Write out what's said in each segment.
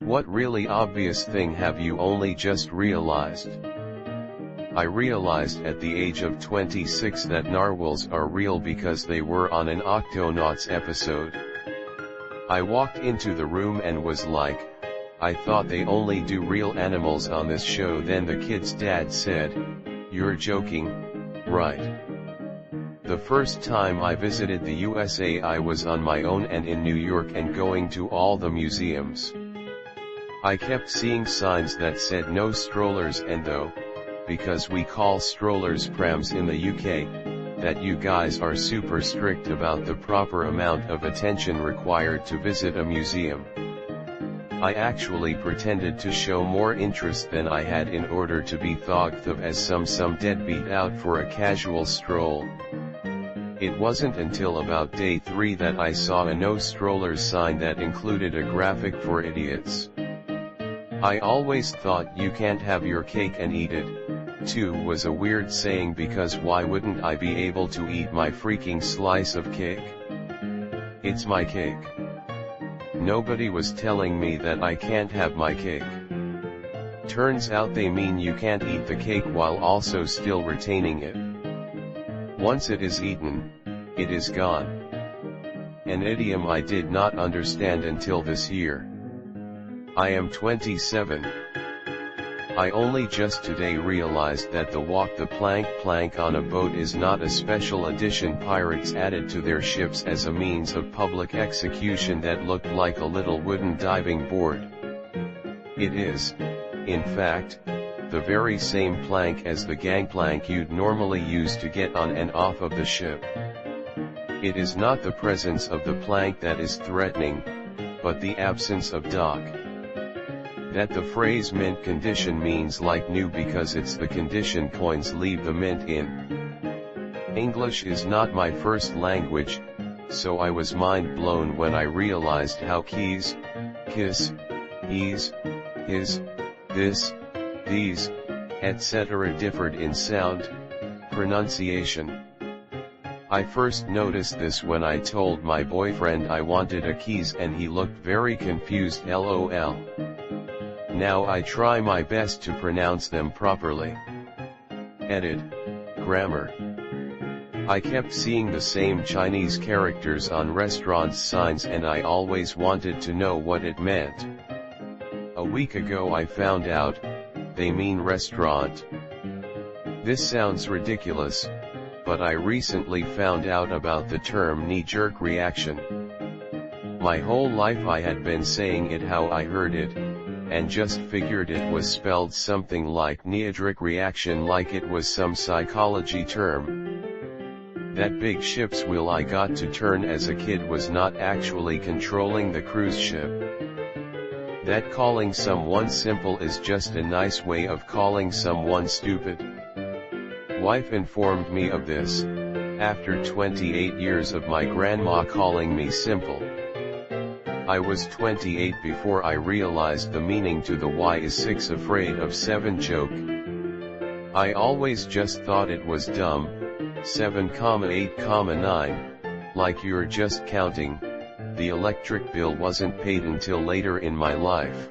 What really obvious thing have you only just realized? I realized at the age of 26 that narwhals are real because they were on an Octonauts episode. I walked into the room and was like, I thought they only do real animals on this show. Then the kid's dad said, "You're joking, right?" The first time I visited the USA I was on my own and in New York and going to all the museums. I kept seeing signs that said no strollers, and though, because we call strollers prams in the UK, that you guys are super strict about the proper amount of attention required to visit a museum. I actually pretended to show more interest than I had in order to be thought of as some deadbeat out for a casual stroll. It wasn't until about day 3 that I saw a no strollers sign that included a graphic for idiots. I always thought you can't have your cake and eat it, too was a weird saying because why wouldn't I be able to eat my freaking slice of cake? It's my cake. Nobody was telling me that I can't have my cake. Turns out they mean you can't eat the cake while also still retaining it. Once it is eaten, it is gone. An idiom I did not understand until this year. I am 27. I only just today realized that the walk the plank on a boat is not a special edition pirates added to their ships as a means of public execution that looked like a little wooden diving board. It is, in fact, the very same plank as the gangplank you'd normally use to get on and off of the ship. It is not the presence of the plank that is threatening, but the absence of dock. That the phrase mint condition means like new because it's the condition coins leave the mint in. English is not my first language, so I was mind blown when I realized how keys, kiss, ease, his, this, these, etc. differed in sound, pronunciation. I first noticed this when I told my boyfriend I wanted a keys and he looked very confused, lol. Now I try my best to pronounce them properly. Edit. Grammar. I kept seeing the same Chinese characters on restaurants' signs and I always wanted to know what it meant. A week ago I found out, they mean restaurant. This sounds ridiculous, but I recently found out about the term knee-jerk reaction. My whole life I had been saying it how I heard it, and just figured it was spelled something like knee-jerk reaction, like it was some psychology term. That big ship's wheel I got to turn as a kid was not actually controlling the cruise ship. That calling someone simple is just a nice way of calling someone stupid. Wife informed me of this, after 28 years of my grandma calling me simple. I was 28 before I realized the meaning to the "why is 6 afraid of 7" joke. I always just thought it was dumb, 7, 8, 9, like you're just counting. The electric bill wasn't paid until later in my life.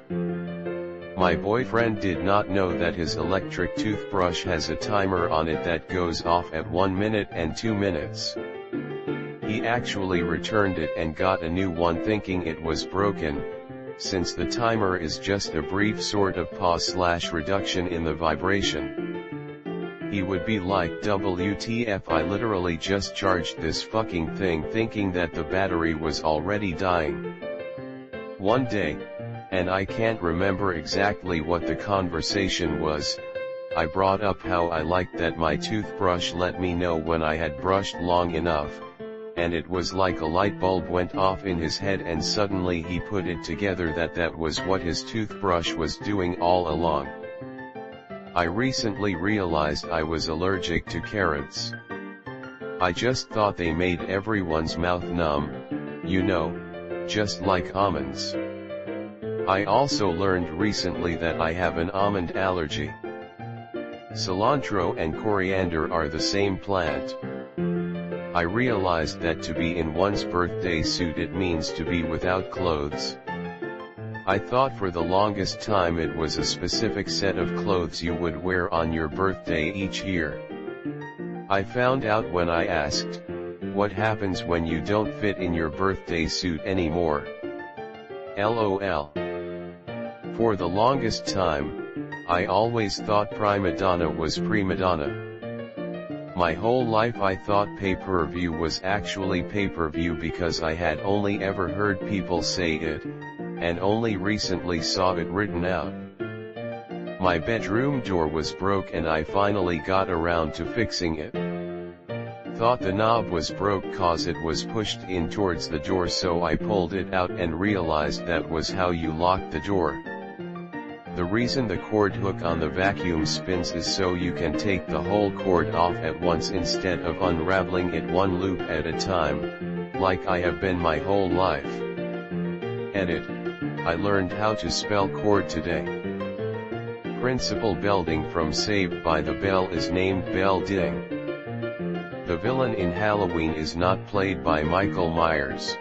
My boyfriend did not know that his electric toothbrush has a timer on it that goes off at 1 minute and 2 minutes. He actually returned it and got a new one thinking it was broken, since the timer is just a brief sort of pause/reduction in the vibration. He would be like, WTF, I literally just charged this fucking thing thinking that the battery was already dying. One day, and I can't remember exactly what the conversation was, I brought up how I liked that my toothbrush let me know when I had brushed long enough. And it was like a light bulb went off in his head and suddenly he put it together that was what his toothbrush was doing all along. I recently realized I was allergic to carrots. I just thought they made everyone's mouth numb, you know, just like almonds. I also learned recently that I have an almond allergy. Cilantro and coriander are the same plant. I realized that to be in one's birthday suit it means to be without clothes. I thought for the longest time it was a specific set of clothes you would wear on your birthday each year. I found out when I asked, what happens when you don't fit in your birthday suit anymore? LOL. For the longest time, I always thought prima donna was prima donna. My whole life I thought pay-per-view was actually pay-per-view because I had only ever heard people say it, and only recently saw it written out. My bedroom door was broke and I finally got around to fixing it. Thought the knob was broke cause it was pushed in towards the door, so I pulled it out and realized that was how you locked the door. The reason the cord hook on the vacuum spins is so you can take the whole cord off at once instead of unraveling it one loop at a time, like I have been my whole life. Edit. I learned how to spell cord today. Principal Belding from Saved by the Bell is named Belding. The villain in Halloween is not played by Michael Myers.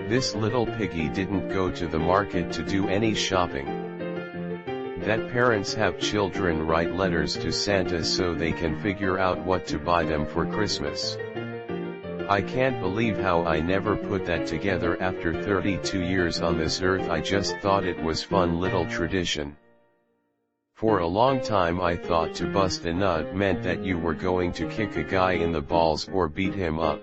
This little piggy didn't go to the market to do any shopping. That parents have children write letters to Santa so they can figure out what to buy them for Christmas. I can't believe how I never put that together after 32 years on this earth. I just thought it was fun little tradition. For a long time I thought to bust a nut meant that you were going to kick a guy in the balls or beat him up.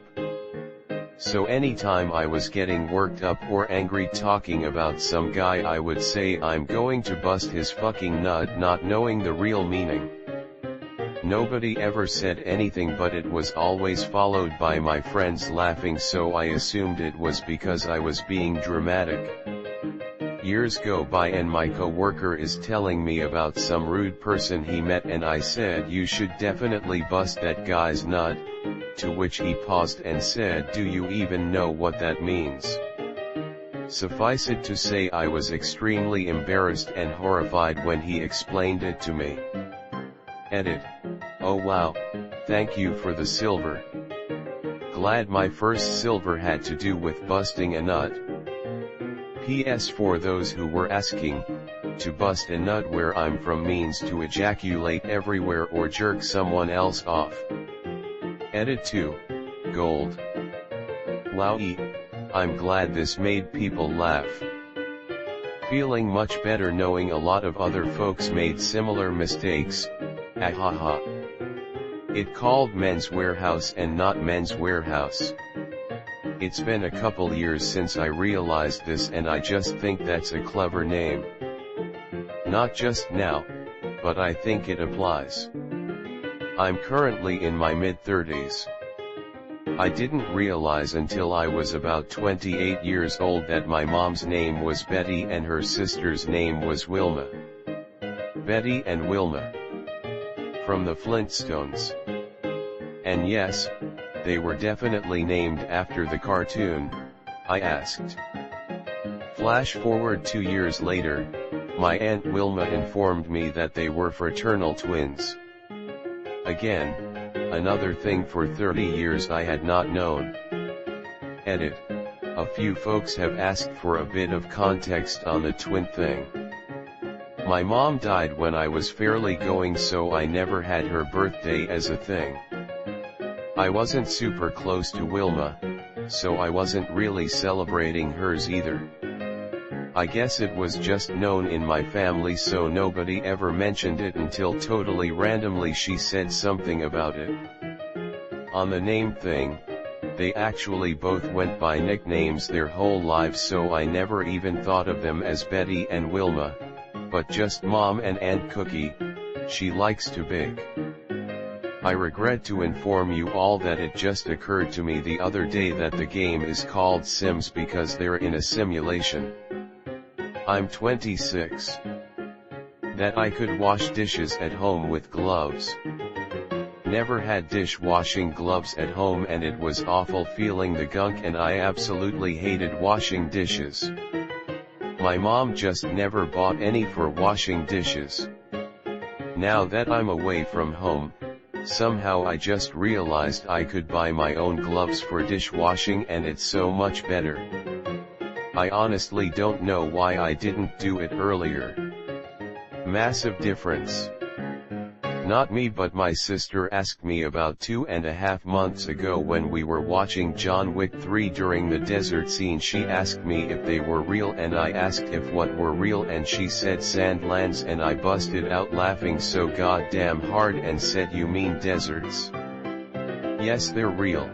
So anytime I was getting worked up or angry talking about some guy I would say I'm going to bust his fucking nut, not knowing the real meaning. Nobody ever said anything, but it was always followed by my friends laughing, so I assumed it was because I was being dramatic. Years go by and my coworker is telling me about some rude person he met and I said you should definitely bust that guy's nut, to which he paused and said, do you even know what that means? Suffice it to say I was extremely embarrassed and horrified when he explained it to me. Edit. Oh wow, thank you for the silver. Glad my first silver had to do with busting a nut. PS for those who were asking, to bust a nut where I'm from means to ejaculate everywhere or jerk someone else off. Edit 2, Gold. Wowie, I'm glad this made people laugh. Feeling much better knowing a lot of other folks made similar mistakes, ahaha. It called Men's Warehouse and not Men's Warehouse. It's been a couple years since I realized this and I just think that's a clever name. Not just now, but I think it applies. I'm currently in my mid-30s. I didn't realize until I was about 28 years old that my mom's name was Betty and her sister's name was Wilma. Betty and Wilma. From the Flintstones. And yes, they were definitely named after the cartoon, I asked. Flash forward 2 years later, my Aunt Wilma informed me that they were fraternal twins. Again, another thing for 30 years I had not known. Edit. A few folks have asked for a bit of context on the twin thing. My mom died when I was fairly going, so I never had her birthday as a thing. I wasn't super close to Wilma, so I wasn't really celebrating hers either. I guess it was just known in my family, so nobody ever mentioned it until totally randomly she said something about it. On the name thing, they actually both went by nicknames their whole lives, so I never even thought of them as Betty and Wilma, but just Mom and Aunt Cookie. She likes to bake. I regret to inform you all that it just occurred to me the other day that the game is called Sims because they're in a simulation. I'm 26. That I could wash dishes at home with gloves. Never had dishwashing gloves at home and it was awful feeling the gunk and I absolutely hated washing dishes. My mom just never bought any for washing dishes. Now that I'm away from home, somehow I just realized I could buy my own gloves for dishwashing and it's so much better. I honestly don't know why I didn't do it earlier. Massive difference. Not me, but my sister asked me about 2.5 months ago when we were watching John Wick 3 during the desert scene. She asked me if they were real and I asked if what were real and she said sandlands and I busted out laughing so goddamn hard and said, "You mean deserts?" Yes, they're real.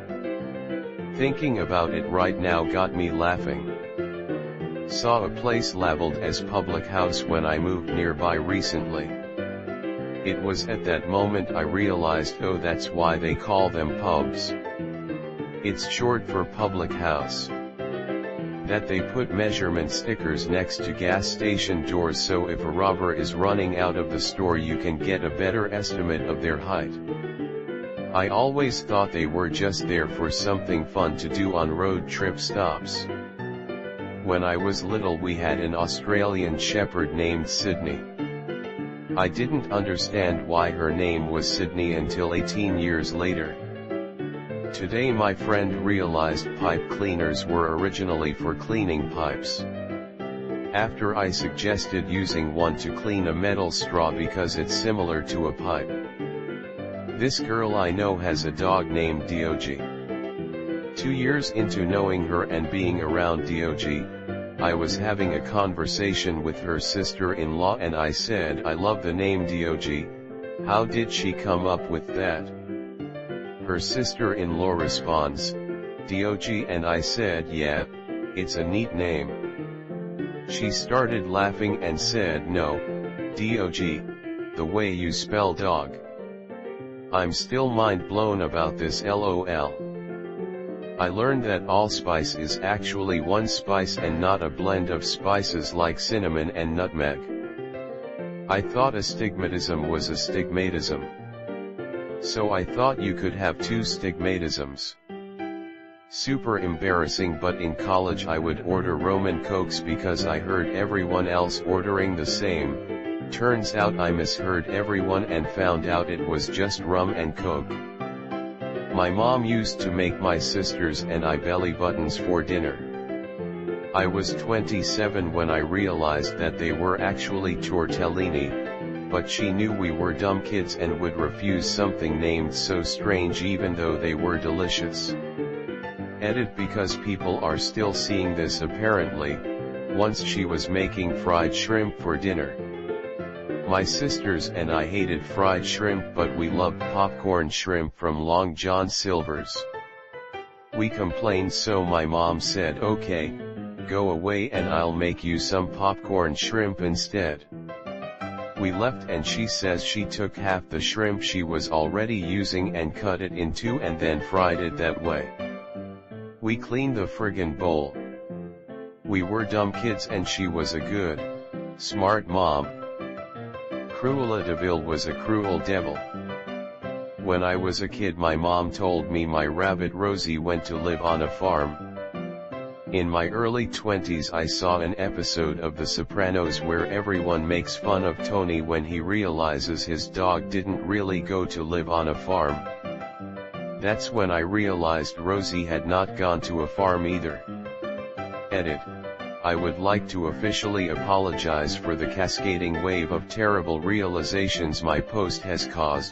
Thinking about it right now got me laughing. Saw a place labeled as public house when I moved nearby recently. It was at that moment I realized, oh, that's why they call them pubs. It's short for public house. That they put measurement stickers next to gas station doors so if a robber is running out of the store you can get a better estimate of their height. I always thought they were just there for something fun to do on road trip stops. When I was little we had an Australian shepherd named Sydney. I didn't understand why her name was Sydney until 18 years later. Today my friend realized pipe cleaners were originally for cleaning pipes. After I suggested using one to clean a metal straw because it's similar to a pipe. This girl I know has a dog named Dog. 2 years into knowing her and being around Dog, I was having a conversation with her sister-in-law and I said, "I love the name Dog, how did she come up with that?" Her sister-in-law responds, "Dog," and I said, "Yeah, it's a neat name." She started laughing and said, "No, Dog, the way you spell dog." I'm still mind blown about this, lol. I learned that allspice is actually one spice and not a blend of spices like cinnamon and nutmeg. I thought astigmatism was astigmatism. So I thought you could have two stigmatisms. Super embarrassing, but in college I would order Roman Cokes because I heard everyone else ordering the same. Turns out I misheard everyone and found out it was just rum and Coke. My mom used to make my sisters and I belly buttons for dinner. I was 27 when I realized that they were actually tortellini, but she knew we were dumb kids and would refuse something named so strange even though they were delicious. Edit, because people are still seeing this apparently. Once she was making fried shrimp for dinner. My sisters and I hated fried shrimp, but we loved popcorn shrimp from Long John Silver's. We complained, so my mom said, "Okay, go away and I'll make you some popcorn shrimp instead." We left and she says she took half the shrimp she was already using and cut it in two and then fried it that way. We cleaned the friggin' bowl. We were dumb kids and she was a good, smart mom. Cruella de Vil was a cruel devil. When I was a kid my mom told me my rabbit Rosie went to live on a farm. In my early 20s I saw an episode of The Sopranos where everyone makes fun of Tony when he realizes his dog didn't really go to live on a farm. That's when I realized Rosie had not gone to a farm either. Edit. I would like to officially apologize for the cascading wave of terrible realizations my post has caused.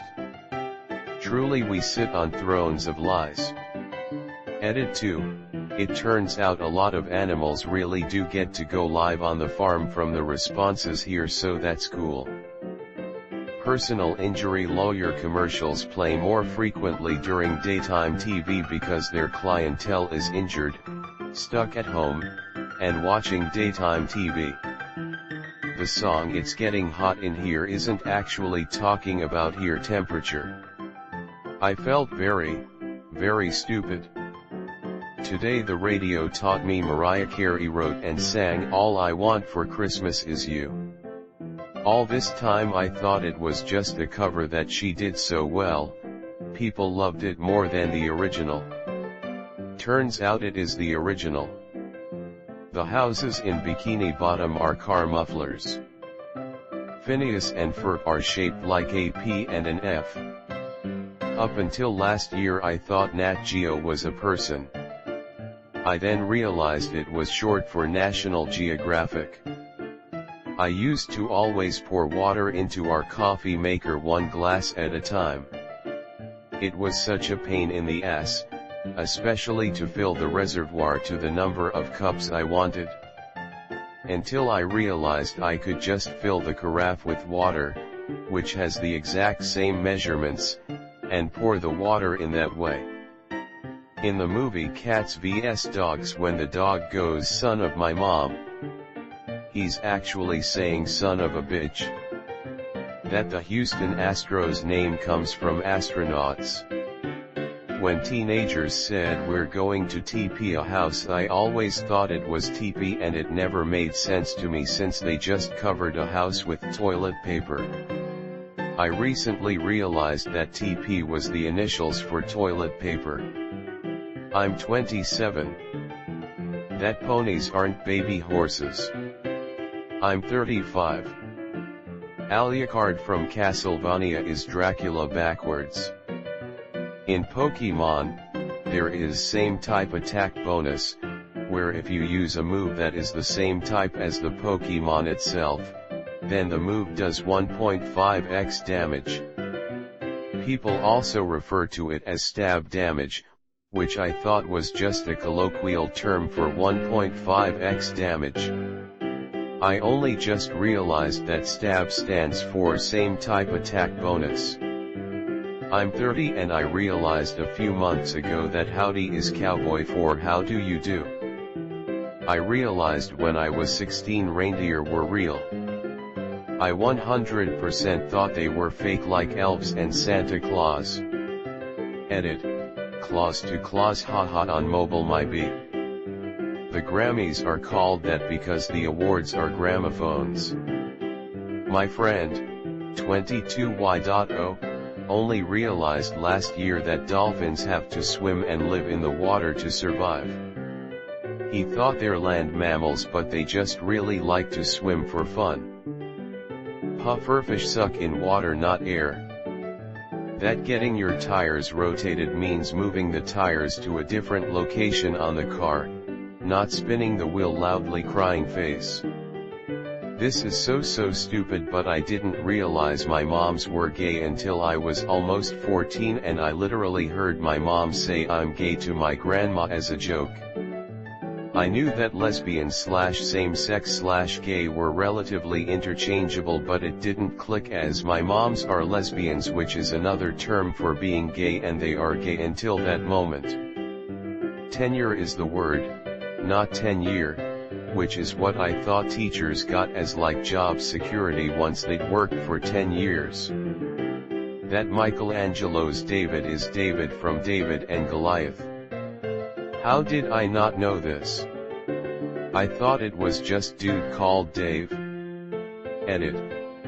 Truly we sit on thrones of lies. Edit 2. It turns out a lot of animals really do get to go live on the farm from the responses here, so that's cool. Personal injury lawyer commercials play more frequently during daytime TV because their clientele is injured, stuck at home, and watching daytime TV. The song "It's Getting Hot in Here" isn't actually talking about here temperature. I felt very, very stupid. Today the radio taught me Mariah Carey wrote and sang "All I Want for Christmas Is You." All this time I thought it was just a cover that she did so well, people loved it more than the original. Turns out it is the original. The houses in Bikini Bottom are car mufflers. Phineas and Ferb are shaped like a P and an F. Up until last year I thought Nat Geo was a person. I then realized it was short for National Geographic. I used to always pour water into our coffee maker 1 glass at a time. It was such a pain in the ass, especially to fill the reservoir to the number of cups I wanted. Until I realized I could just fill the carafe with water, which has the exact same measurements, and pour the water in that way. In the movie Cats vs Dogs, when the dog goes "son of my mom," he's actually saying "son of a bitch." That the Houston Astros name comes from astronauts. When teenagers said we're going to TP a house, I always thought it was TP, and it never made sense to me since they just covered a house with toilet paper. I recently realized that TP was the initials for toilet paper. I'm 27. That ponies aren't baby horses. I'm 35. Alucard from Castlevania is Dracula backwards. In Pokemon, there is same type attack bonus, where if you use a move that is the same type as the Pokemon itself, then the move does 1.5x damage. People also refer to it as stab damage, which I thought was just a colloquial term for 1.5x damage. I only just realized that stab stands for same type attack bonus. I'm 30 and I realized a few months ago that howdy is cowboy for how do you do. I realized when I was 16 reindeer were real. I 100% thought they were fake, like elves and Santa Claus. Edit, Claus to Claus haha on mobile my b. The Grammys are called that because the awards are gramophones. My friend, 22Y.O, only realized last year that dolphins have to swim and live in the water to survive. He thought they're land mammals, but they just really like to swim for fun. Pufferfish suck in water, not air. That getting your tires rotated means moving the tires to a different location on the car, not spinning the wheel loudly crying face. This is so stupid, but I didn't realize my moms were gay until I was almost 14, and I literally heard my mom say I'm gay to my grandma as a joke. I knew that lesbian / same-sex / gay were relatively interchangeable, but it didn't click as my moms are lesbians, which is another term for being gay, and they are gay until that moment. Tenure is the word, not tenure, which is what I thought teachers got as like job security once they'd worked for 10 years. That Michelangelo's David is David from David and Goliath. How did I not know this? I thought it was just dude called Dave. Edit,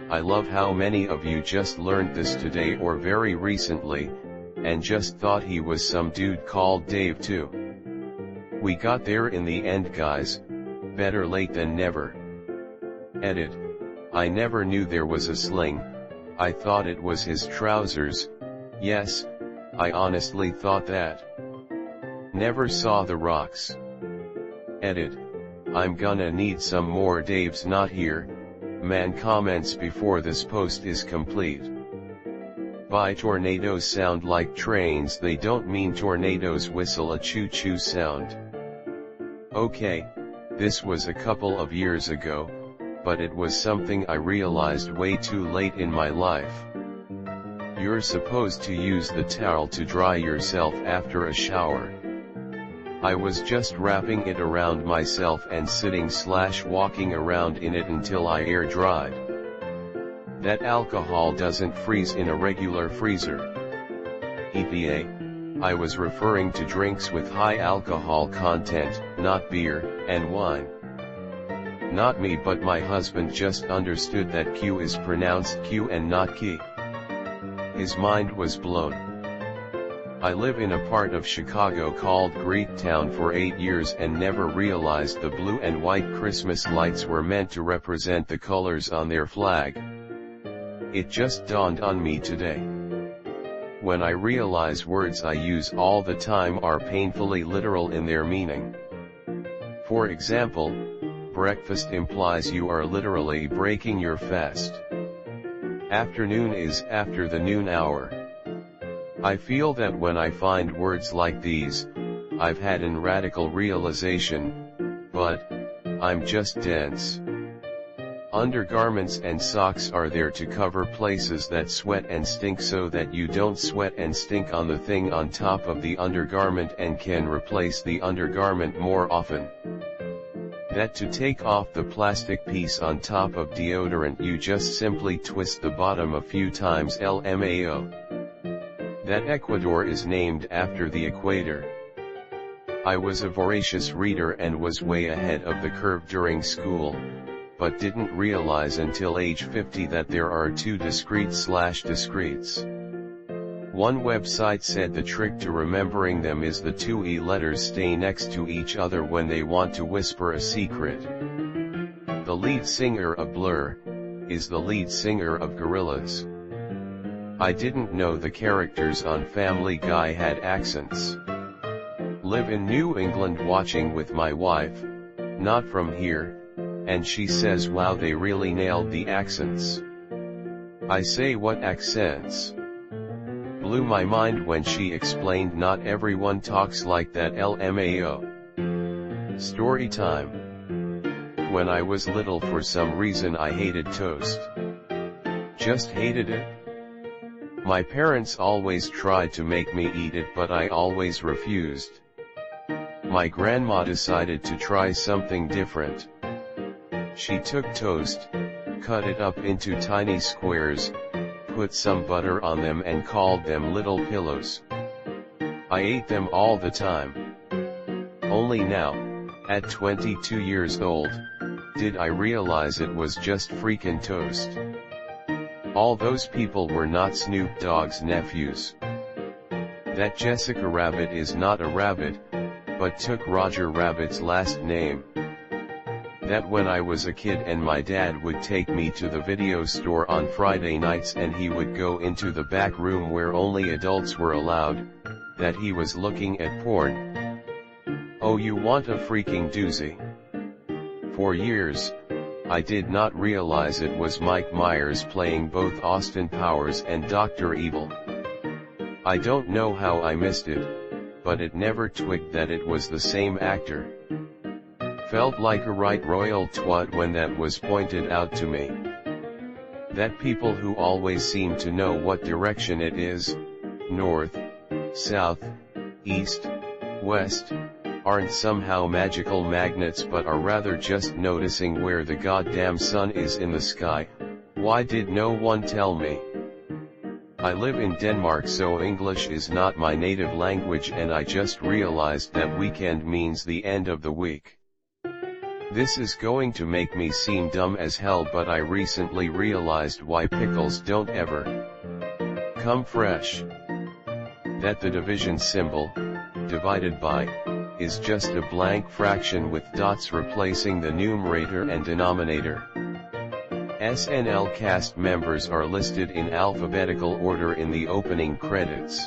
I love how many of you just learned this today or very recently, and just thought he was some dude called Dave too. We got there in the end, guys. Better late than never. Edit, I never knew there was a sling. I thought it was his trousers. Yes, I honestly thought that. Never saw the rocks. Edit, I'm gonna need some more Dave's not here, man comments before this post is complete. By tornadoes sound like trains, they don't mean tornadoes whistle a choo-choo sound. Okay. This was a couple of years ago, but it was something I realized way too late in my life. You're supposed to use the towel to dry yourself after a shower. I was just wrapping it around myself and sitting / walking around in it until I air dried. That alcohol doesn't freeze in a regular freezer. EVA. I was referring to drinks with high alcohol content, not beer and wine. Not me, but my husband just understood that Q is pronounced Q and not key. His mind was blown. I live in a part of Chicago called Greektown for 8 years and never realized the blue and white Christmas lights were meant to represent the colors on their flag. It just dawned on me today. When I realize words I use all the time are painfully literal in their meaning. For example, breakfast implies you are literally breaking your fast. Afternoon is after the noon hour. I feel that when I find words like these, I've had an radical realization, but I'm just dense. Undergarments and socks are there to cover places that sweat and stink so that you don't sweat and stink on the thing on top of the undergarment and can replace the undergarment more often. That to take off the plastic piece on top of deodorant you just simply twist the bottom a few times LMAO. That Ecuador is named after the equator. I was a voracious reader and was way ahead of the curve during school, but didn't realize until age 50 that there are two discretes. One website said the trick to remembering them is the two E letters stay next to each other when they want to whisper a secret. The lead singer of Blur is the lead singer of Gorillaz. I didn't know the characters on Family Guy had accents. Live in New England watching with my wife, not from here, and she says wow they really nailed the accents. I say what accents? Blew my mind when she explained not everyone talks like that LMAO. Story time. When I was little for some reason I hated toast. Just hated it. My parents always tried to make me eat it but I always refused. My grandma decided to try something different. She took toast, cut it up into tiny squares, put some butter on them and called them little pillows. I ate them all the time. Only now, at 22 years old, did I realize it was just freaking toast. All those people were not Snoop Dogg's nephews. That Jessica Rabbit is not a rabbit, but took Roger Rabbit's last name. That when I was a kid and my dad would take me to the video store on Friday nights and he would go into the back room where only adults were allowed, that he was looking at porn. Oh, you want a freaking doozy. For years, I did not realize it was Mike Myers playing both Austin Powers and Dr. Evil. I don't know how I missed it, but it never twigged that it was the same actor. Felt like a right royal twat when that was pointed out to me. That people who always seem to know what direction it is, north, south, east, west, aren't somehow magical magnets but are rather just noticing where the goddamn sun is in the sky. Why did no one tell me? I live in Denmark so English is not my native language and I just realized that weekend means the end of the week. This is going to make me seem dumb as hell but I recently realized why pickles don't ever come fresh. That the division symbol, divided by, is just a blank fraction with dots replacing the numerator and denominator. SNL cast members are listed in alphabetical order in the opening credits.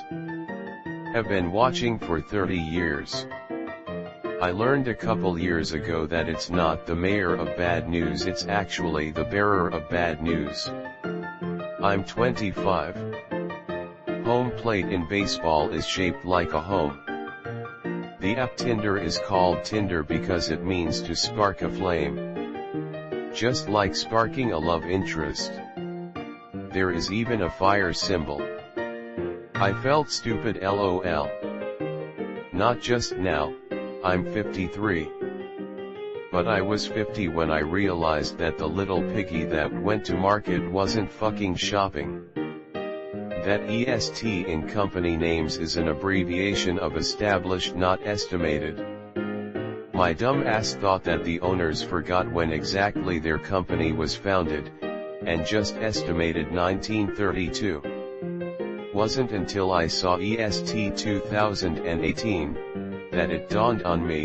Have been watching for 30 years. I learned a couple years ago that it's not the mayor of bad news, it's actually the bearer of bad news. I'm 25. Home plate in baseball is shaped like a home. The app Tinder is called Tinder because it means to spark a flame. Just like sparking a love interest. There is even a fire symbol. I felt stupid LOL. Not just now. I'm 53. But I was 50 when I realized that the little piggy that went to market wasn't fucking shopping. That EST in company names is an abbreviation of established not estimated. My dumb ass thought that the owners forgot when exactly their company was founded, and just estimated 1932. Wasn't until I saw EST 2018, that it dawned on me,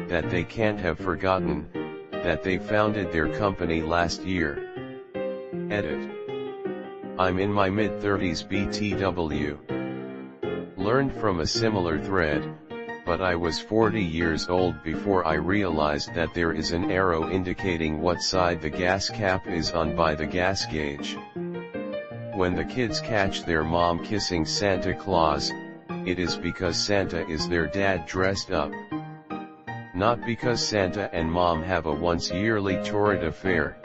that they can't have forgotten, that they founded their company last year. Edit. I'm in my mid-30s BTW. Learned from a similar thread, but I was 40 years old before I realized that there is an arrow indicating what side the gas cap is on by the gas gauge. When the kids catch their mom kissing Santa Claus, it is because Santa is their dad dressed up. Not because Santa and Mom have a once-yearly torrid affair.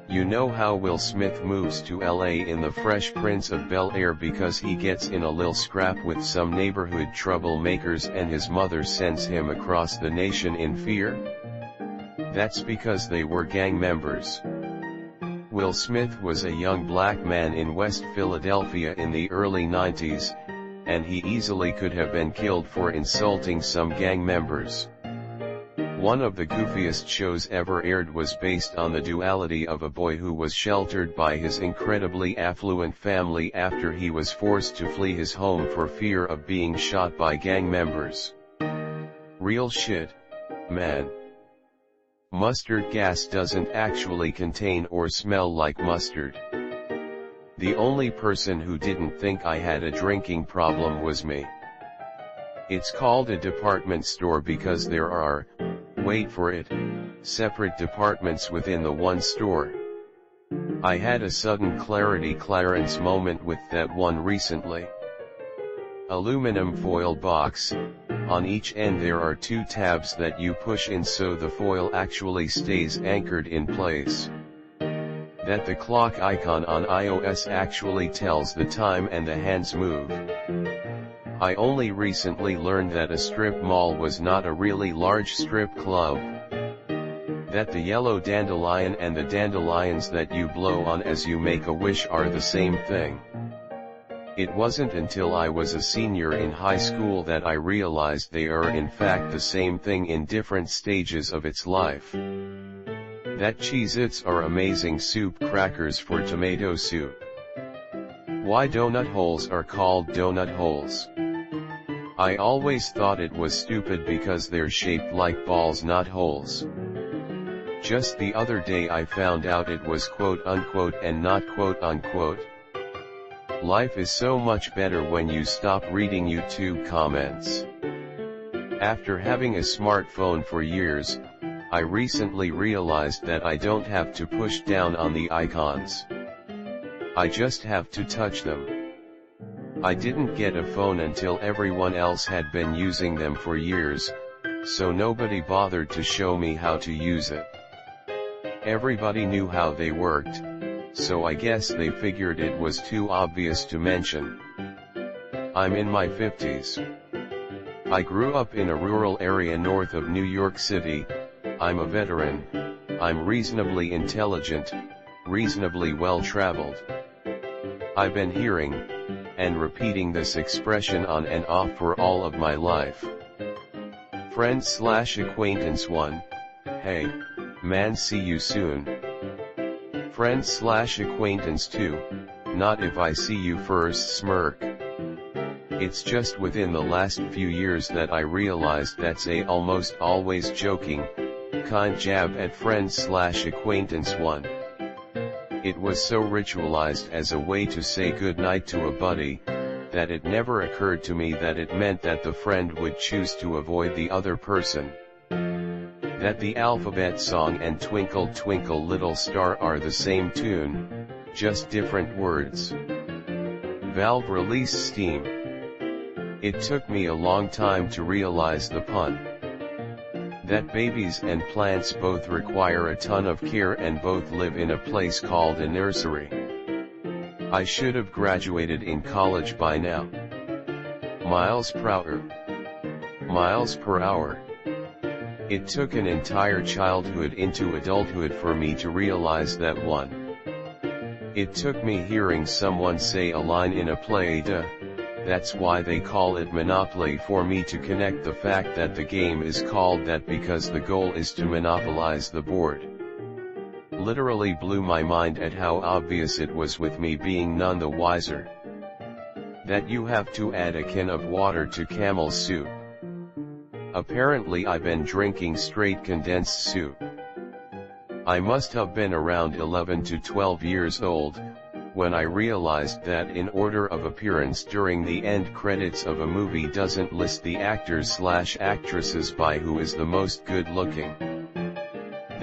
You know how Will Smith moves to LA in The Fresh Prince of Bel-Air because he gets in a lil scrap with some neighborhood troublemakers and his mother sends him across the nation in fear? That's because they were gang members. Will Smith was a young black man in West Philadelphia in the early 90s, and he easily could have been killed for insulting some gang members. One of the goofiest shows ever aired was based on the duality of a boy who was sheltered by his incredibly affluent family after he was forced to flee his home for fear of being shot by gang members. Real shit, man. Mustard gas doesn't actually contain or smell like mustard. The only person who didn't think I had a drinking problem was me. It's called a department store because there are, wait for it, separate departments within the one store. I had a sudden clarence moment with that one recently. Aluminum foil box, on each end there are two tabs that you push in so the foil actually stays anchored in place. That the clock icon on iOS actually tells the time and the hands move. I only recently learned that a strip mall was not a really large strip club. That the yellow dandelion and the dandelions that you blow on as you make a wish are the same thing. It wasn't until I was a senior in high school that I realized they are in fact the same thing in different stages of its life. That Cheez-Its are amazing soup crackers for tomato soup. Why donut holes are called donut holes. I always thought it was stupid because they're shaped like balls, not holes. Just the other day I found out it was quote unquote and not quote unquote. Life is so much better when you stop reading YouTube comments. After having a smartphone for years, I recently realized that I don't have to push down on the icons. I just have to touch them. I didn't get a phone until everyone else had been using them for years, so nobody bothered to show me how to use it. Everybody knew how they worked, so I guess they figured it was too obvious to mention. I'm in my 50s. I grew up in a rural area north of New York City. I'm a veteran. I'm reasonably intelligent, reasonably well-traveled. I've been hearing and repeating this expression on and off for all of my life. Friend/acquaintance 1, hey, man, see you soon. Friend/acquaintance 2, not if I see you first, smirk. It's just within the last few years that I realized that's a almost always joking, kind jab at friend/acquaintance 1. It was so ritualized as a way to say goodnight to a buddy, that it never occurred to me that it meant that the friend would choose to avoid the other person. That the alphabet song and Twinkle Twinkle Little Star are the same tune, just different words. Valve release Steam. It took me a long time to realize the pun. That babies and plants both require a ton of care and both live in a place called a nursery. I should have graduated in college by now. Miles per hour. Miles per hour. It took an entire childhood into adulthood for me to realize that one. It took me hearing someone say a line in a play, that's why they call it Monopoly, for me to connect the fact that the game is called that because the goal is to monopolize the board. Literally blew my mind at how obvious it was, with me being none the wiser. That you have to add a can of water to camel soup. Apparently I've been drinking straight condensed soup. I must have been around 11 to 12 years old, when I realized that in order of appearance during the end credits of a movie doesn't list the actors/actresses by who is the most good looking.